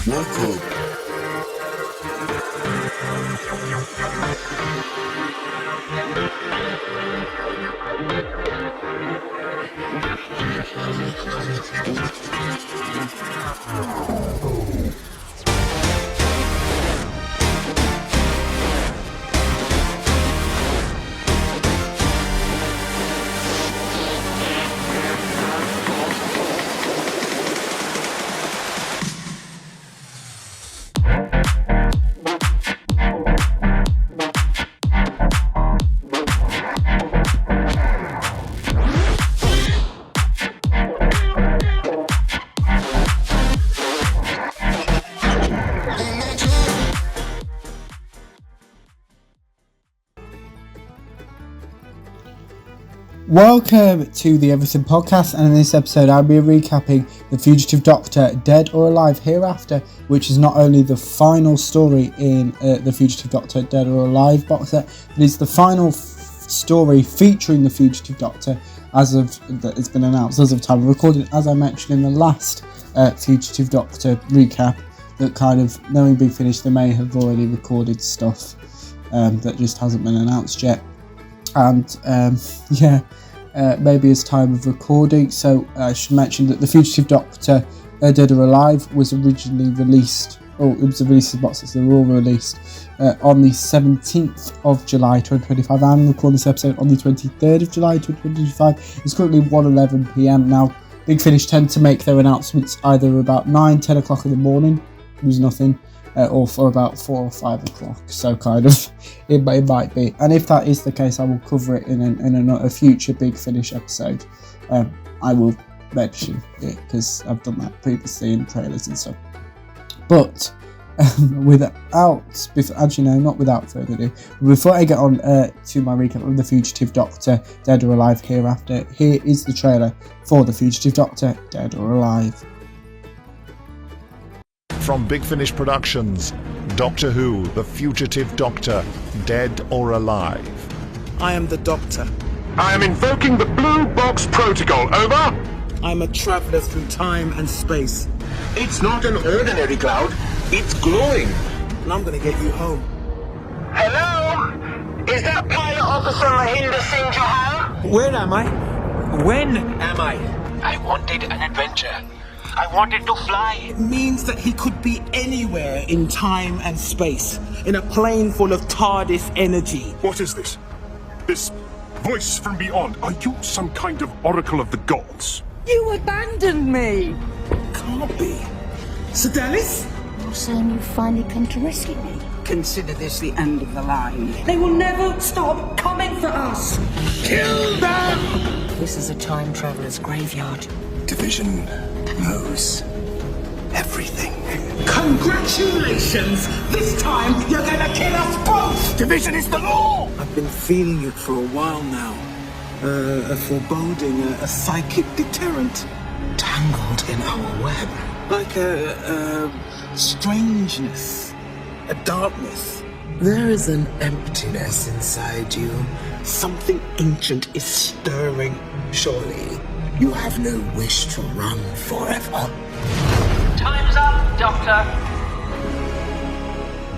Welcome. Welcome to the Everything Podcast, and in this episode I'll be recapping The Fugitive Doctor, Dead or Alive, Hereafter, which is not only the final story in The Fugitive Doctor, Dead or Alive box set, but it's the final story featuring The Fugitive Doctor that it's been announced as of time of recording, as I mentioned in the last Fugitive Doctor recap, that kind of, knowing Big Finish, they may have already recorded stuff that just hasn't been announced yet. And maybe as time of recording. So I should mention that The Fugitive Doctor, Dead or Alive, was originally released. It was a release of boxes. They were all released on the 17th of July 2025. I'm recording this episode on the 23rd of July 2025. It's currently 1:11 p.m. now. Big Finish tend to make their announcements either about 9-10 o'clock in the morning. There's nothing. Or for about 4 or 5 o'clock, so kind of it might be, and if that is the case, I will cover it in a future Big Finish episode. I will mention it because I've done that previously in trailers and stuff. But not without further ado, before I get on to my recap of The Fugitive Doctor, Dead or Alive, Hereafter, here is the trailer for The Fugitive Doctor, Dead or Alive. From Big Finish Productions, Doctor Who, The Fugitive Doctor, Dead or Alive. I am the Doctor. I am invoking the Blue Box Protocol, over! I'm a traveller through time and space. It's not an ordinary cloud, it's glowing. And I'm gonna get you home. Hello? Is that Pilot Officer Mahinder Singh Johal? Where am I? When am I? I wanted an adventure. I wanted to fly. It means that he could be anywhere in time and space, in a plane full of TARDIS energy. What is this? This voice from beyond? Are you some kind of oracle of the gods? You abandoned me! Can't be. Sedalis? You're saying you finally come to rescue me? Consider this the end of the line. They will never stop coming for us! Kill them! This is a time traveler's graveyard. Division knows everything. Congratulations! This time you're gonna kill us both! Division is the law! I've been feeling it for a while now. A foreboding, a psychic deterrent. Tangled in our web. Like a strangeness. A darkness. There is an emptiness inside you. Something ancient is stirring. Surely you have no wish to run forever. Time's up, Doctor.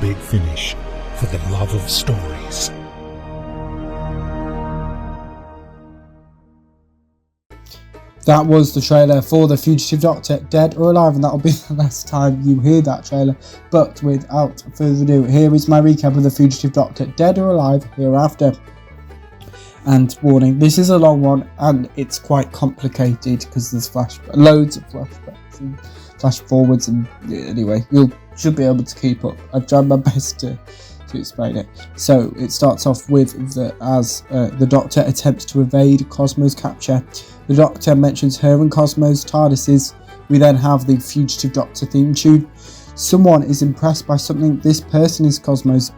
Big Finish, for the love of stories. That was the trailer for The Fugitive Doctor, Dead or Alive, and that'll be the last time you hear that trailer. But without further ado, here is my recap of The Fugitive Doctor, Dead or Alive, Hereafter. And warning, this is a long one, and it's quite complicated because there's loads of flashbacks and flash forwards, and anyway, you should be able to keep up. I've tried my best to explain it. So it starts off with the Doctor attempts to evade Cosmo's capture. The Doctor mentions her and Cosmo's TARDISes. We then have the Fugitive Doctor theme tune. Someone is impressed by something. This person is Cosmo's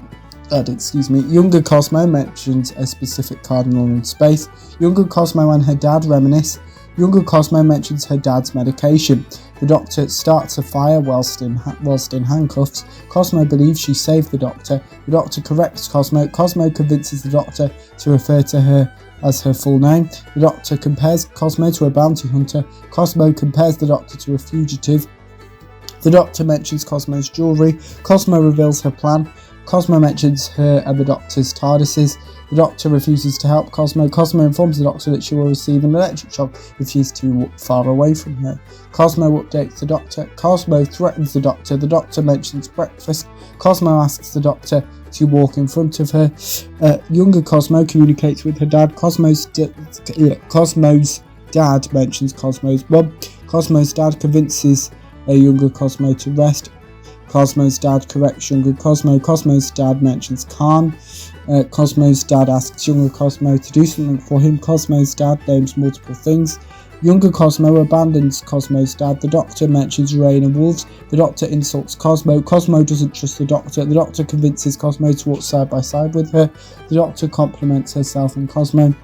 dad, Younger Cosmo mentions a specific cardinal in space. Younger Cosmo and her dad reminisce. Younger Cosmo mentions her dad's medication. The Doctor starts a fire whilst in handcuffs. Cosmo believes she saved the Doctor. The Doctor corrects Cosmo. Cosmo convinces the Doctor to refer to her as her full name. The Doctor compares Cosmo to a bounty hunter. Cosmo compares the Doctor to a fugitive. The Doctor mentions Cosmo's jewellery. Cosmo reveals her plan. Cosmo mentions her and the Doctor's TARDISes. The Doctor refuses to help Cosmo. Cosmo informs the Doctor that she will receive an electric shock if she is too far away from her. Cosmo updates the Doctor. Cosmo threatens the Doctor. The Doctor mentions breakfast. Cosmo asks the Doctor to walk in front of her. Younger Cosmo communicates with her dad. Cosmo's dad mentions Cosmo's mum. Cosmo's dad convinces younger Cosmo to rest. Cosmo's dad corrects younger Cosmo. Cosmo's dad mentions Khan. Cosmo's dad asks younger Cosmo to do something for him. Cosmo's dad names multiple things. Younger Cosmo abandons Cosmo's dad. The Doctor mentions rain and wolves. The Doctor insults Cosmo. Cosmo doesn't trust the Doctor. The Doctor convinces Cosmo to walk side by side with her. The Doctor compliments herself and Cosmo.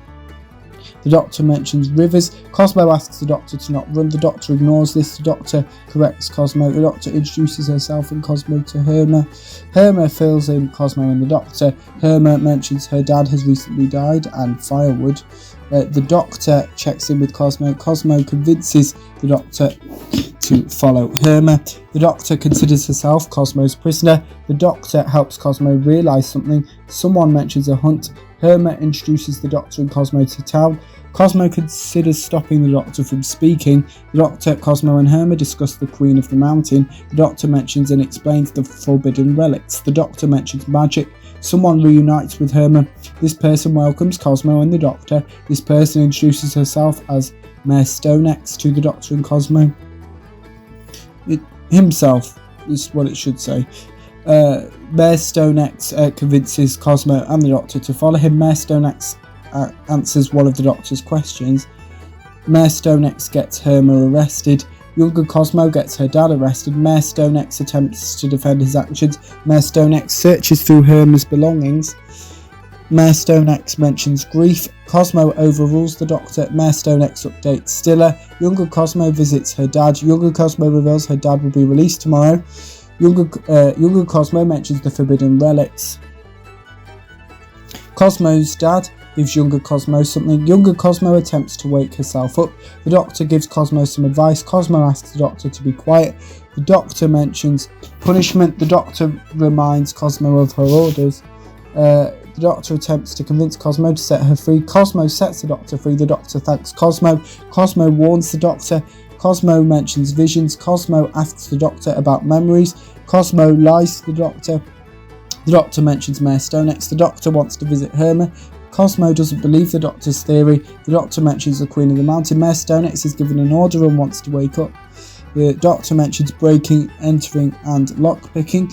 The Doctor mentions rivers. Cosmo asks the Doctor to not run. The Doctor ignores this. The Doctor corrects Cosmo. The Doctor introduces herself and Cosmo to Herma. Herma fills in Cosmo and the Doctor. Herma mentions her dad has recently died and firewood. The Doctor checks in with Cosmo. Cosmo convinces the Doctor to follow Herma. The Doctor considers herself Cosmo's prisoner. The Doctor helps Cosmo realise something. Someone mentions a hunt. Herma introduces the Doctor and Cosmo to town. Cosmo considers stopping the Doctor from speaking. The Doctor, Cosmo and Herma discuss the Queen of the Mountain. The Doctor mentions and explains the forbidden relics. The Doctor mentions magic. Someone reunites with Herma. This person welcomes Cosmo and the Doctor. This person introduces herself as Mayor Stonex to the Doctor and Cosmo. Himself is what it should say. Mayor Stonex convinces Cosmo and the Doctor to follow him. Mayor Stonex answers one of the Doctor's questions. Mayor Stonex gets Herma arrested. Younger Cosmo gets her dad arrested. Mayor Stonex attempts to defend his actions. Mayor Stonex searches through Herma's belongings. Mayor Stonex mentions grief. Cosmo overrules the Doctor. Mayor Stonex updates Stiller. Younger Cosmo visits her dad. Younger Cosmo reveals her dad will be released tomorrow. Younger Cosmo mentions the forbidden relics. Cosmo's dad gives younger Cosmo something. Younger Cosmo attempts to wake herself up. The Doctor gives Cosmo some advice. Cosmo asks the Doctor to be quiet. The Doctor mentions punishment. The Doctor reminds Cosmo of her orders. The Doctor attempts to convince Cosmo to set her free. Cosmo sets the Doctor free. The Doctor thanks Cosmo. Cosmo warns the Doctor. Cosmo mentions visions. Cosmo asks the Doctor about memories. Cosmo lies to the Doctor. The Doctor mentions Mayor Stonex. The Doctor wants to visit Herma. Cosmo doesn't believe the Doctor's theory. The Doctor mentions the Queen of the Mountain. Mayor Stonex is given an order and wants to wake up. The Doctor mentions breaking, entering and lockpicking.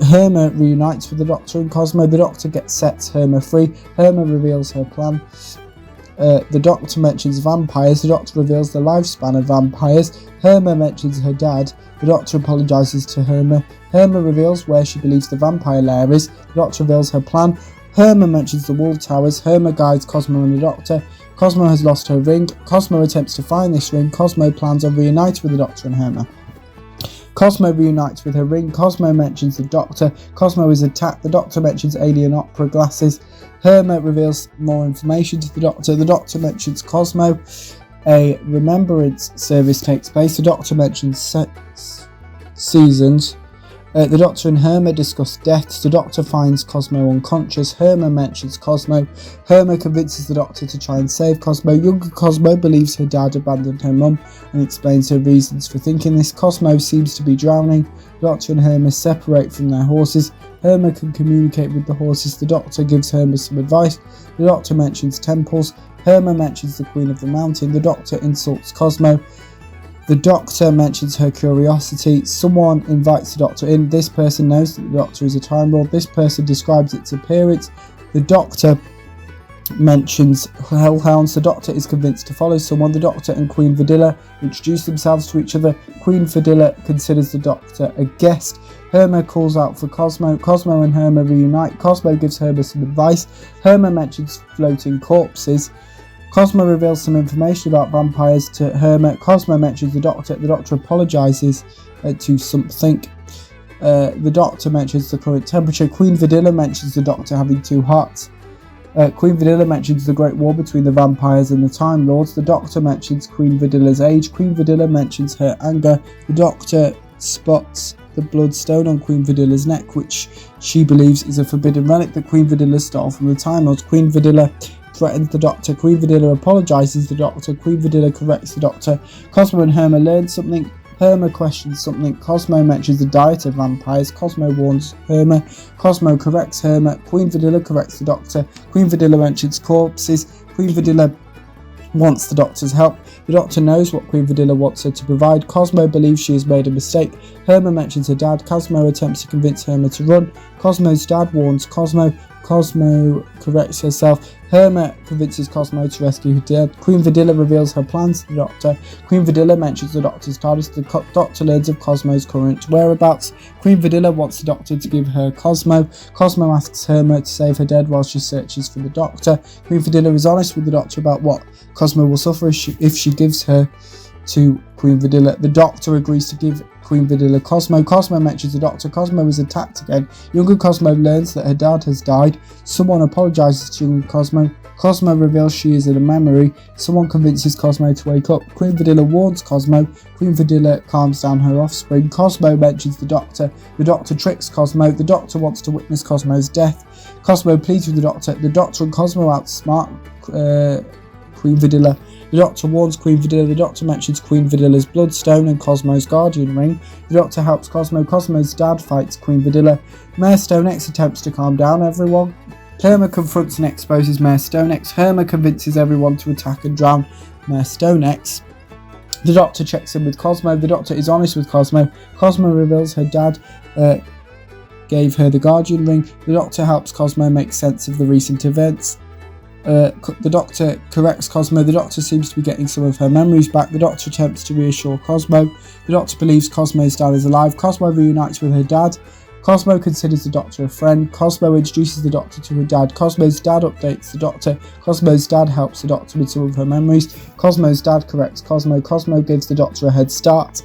Herma reunites with the Doctor and Cosmo. The Doctor sets Herma free. Herma reveals her plan. The Doctor mentions vampires. The Doctor reveals the lifespan of vampires. Herma mentions her dad. The Doctor apologises to Herma. Herma reveals where she believes the vampire lair is. The Doctor reveals her plan. Herma mentions the wall towers. Herma guides Cosmo and the Doctor. Cosmo has lost her ring. Cosmo attempts to find this ring. Cosmo plans on reuniting with the Doctor and Herma. Cosmo reunites with her ring. Cosmo mentions the Doctor. Cosmo is attacked. The Doctor mentions alien opera glasses. Herma reveals more information to the Doctor. The Doctor mentions Cosmo. A remembrance service takes place. The Doctor mentions seasons. The Doctor and Herma discuss deaths. The Doctor finds Cosmo unconscious. Herma mentions Cosmo. Herma convinces the Doctor to try and save Cosmo. Younger Cosmo believes her dad abandoned her mum and explains her reasons for thinking this. Cosmo seems to be drowning. The Doctor and Herma separate from their horses. Herma can communicate with the horses. The Doctor gives Herma some advice. The Doctor mentions temples. Herma mentions the Queen of the Mountain. The Doctor insults Cosmo. The Doctor mentions her curiosity. Someone invites the Doctor in. This person knows that the Doctor is a Time Lord. This person describes its appearance. The Doctor mentions hellhounds. The Doctor is convinced to follow someone. The Doctor and Queen Vidilla introduce themselves to each other. Queen Vidilla considers the Doctor a guest. Herma calls out for Cosmo. Cosmo and Herma reunite. Cosmo gives Herma some advice. Herma mentions floating corpses. Cosmo reveals some information about vampires to Herma. Cosmo mentions the Doctor. The Doctor apologises to something. The Doctor mentions the current temperature. Queen Vidilla mentions the Doctor having two hearts. Queen Vidilla mentions the Great War between the vampires and the Time Lords. The Doctor mentions Queen Vidilla's age. Queen Vidilla mentions her anger. The Doctor spots the bloodstone on Queen Vidilla's neck, which she believes is a forbidden relic that Queen Vidilla stole from the Time Lords. Queen Vidilla threatens the Doctor. Queen Vidilla apologises to the Doctor. Queen Vidilla corrects the Doctor. Cosmo and Herma learn something. Herma questions something. Cosmo mentions the diet of vampires. Cosmo warns Herma. Cosmo corrects Herma. Queen Vidilla corrects the Doctor. Queen Vidilla mentions corpses. Queen Vidilla wants the Doctor's help. The Doctor knows what Queen Vidilla wants her to provide. Cosmo believes she has made a mistake. Herma mentions her dad. Cosmo attempts to convince Herma to run. Cosmo's dad warns Cosmo. Cosmo corrects herself. Herma convinces Cosmo to rescue her dad. Queen Vidilla reveals her plans to the Doctor. Queen Vidilla mentions the Doctor's TARDIS. The Doctor learns of Cosmo's current whereabouts. Queen Vidilla wants the Doctor to give her Cosmo. Cosmo asks Herma to save her dad while she searches for the Doctor. Queen Vidilla is honest with the Doctor about what Cosmo will suffer if she gives her to Queen Vidilla. The Doctor agrees to give Queen Vidilla Cosmo. Cosmo mentions the Doctor. Cosmo is attacked again. Younger Cosmo learns that her dad has died. Someone apologises to younger Cosmo. Cosmo reveals she is in a memory. Someone convinces Cosmo to wake up. Queen Vidilla warns Cosmo. Queen Vidilla calms down her offspring. Cosmo mentions the Doctor. The Doctor tricks Cosmo. The Doctor wants to witness Cosmo's death. Cosmo pleads with the Doctor. The Doctor and Cosmo outsmart Queen Vidilla. The Doctor warns Queen Vidilla. The Doctor mentions Queen Vidilla's bloodstone and Cosmo's guardian ring. The Doctor helps Cosmo. Cosmo's dad fights Queen Vidilla. Mayor Stonex attempts to calm down everyone. Herma confronts and exposes Mayor Stonex. Herma convinces everyone to attack and drown Mayor Stonex. The Doctor checks in with Cosmo. The Doctor is honest with Cosmo. Cosmo reveals her dad gave her the guardian ring. The Doctor helps Cosmo make sense of the recent events. The Doctor corrects Cosmo. The Doctor seems to be getting some of her memories back. The Doctor attempts to reassure Cosmo. The Doctor believes Cosmo's dad is alive. Cosmo reunites with her dad. Cosmo considers the Doctor a friend. Cosmo introduces the Doctor to her dad. Cosmo's dad updates the Doctor. Cosmo's dad helps the Doctor with some of her memories. Cosmo's dad corrects Cosmo. Cosmo gives the Doctor a head start.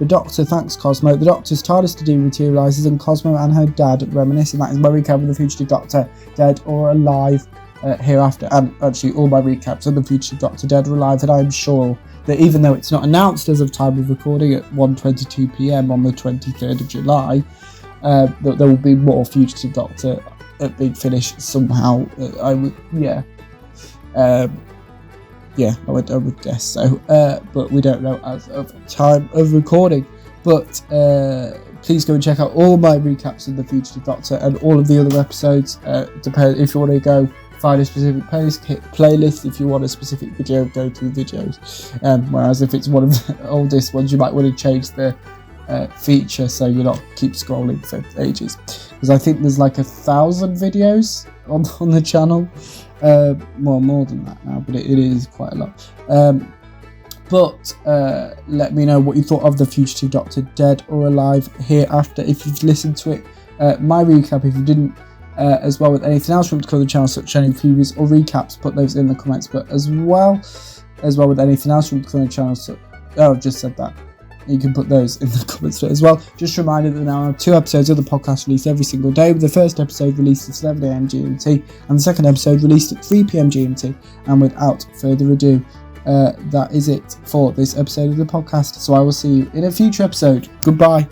The Doctor thanks Cosmo. The Doctor's TARDIS dematerialises and Cosmo and her dad reminisce. And that is my recap of the Fugitive Doctor, dead or alive. Hereafter, and actually all my recaps of the Fugitive Doctor, dead or alive, and I'm sure that even though it's not announced as of time of recording at 1:22 p.m. on the 23rd of July, that there will be more Fugitive Doctor at Big Finish somehow. I would guess so, but we don't know as of time of recording. But please go and check out all my recaps of the Fugitive Doctor and all of the other episodes. Depend if you want to go find a specific playlist. If you want a specific video, go through videos. Whereas if it's one of the oldest ones, you might want to change the feature so you not keep scrolling for ages. Because I think there's like 1,000 videos on the channel. More than that now, but it is quite a lot. But let me know what you thought of the Fugitive Doctor, dead or alive, hereafter. If you've listened to it, my recap. If you didn't, as well with anything else you want to cover the channel, such as any previews or recaps, put those in the comments. But as well with anything else you want to cover the channel, I've just said that. You can put those in the comments as well. Just a reminder that now I have 2 episodes of the podcast released every single day, with the first episode released at 11 AM GMT and the second episode released at 3 PM GMT. And without further ado, that is it for this episode of the podcast. So I will see you in a future episode. Goodbye.